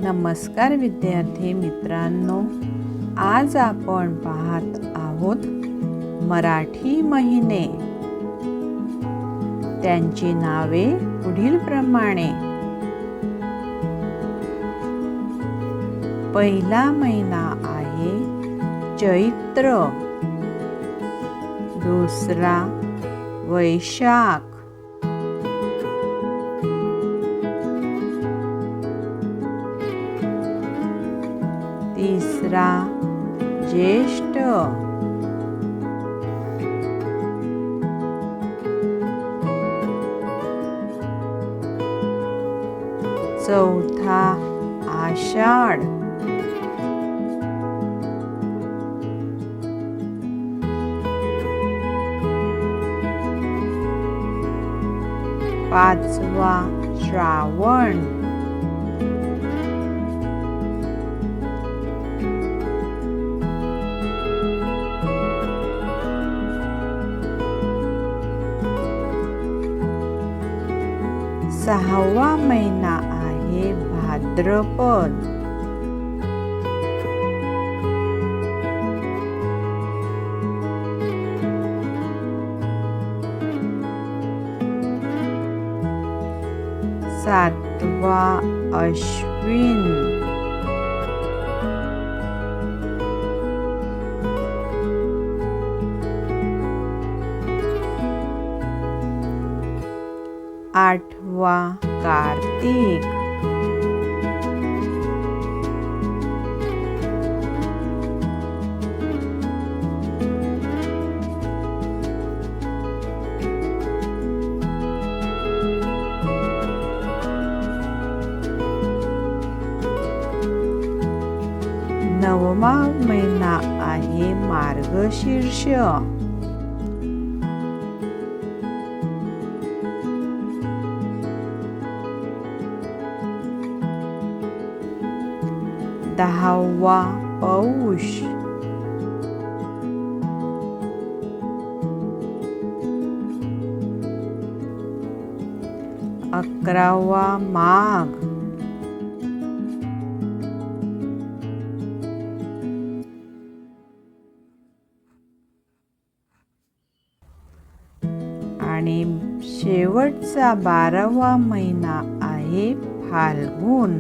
नमस्कार विद्यार्थी मित्रांनो, आज आपण पाहत आहोत मराठी महिने। त्यांची नावे पुढील प्रमाणे। पहिला महिना आहे चैत्र, दुसरा वैशाख, तिसरा ज्येष्ठ, चौथा आषाढ, पाचवा श्रावण, सहावा महिना आहे भाद्रपद, सातवा अश्विन, आठवा कार्तिक, नववा महिना आहे मार्गशीर्ष, दहावा पौष, अकरावा माघ, आणि शेवटचा 12वा महिना आहे फाल्गुन।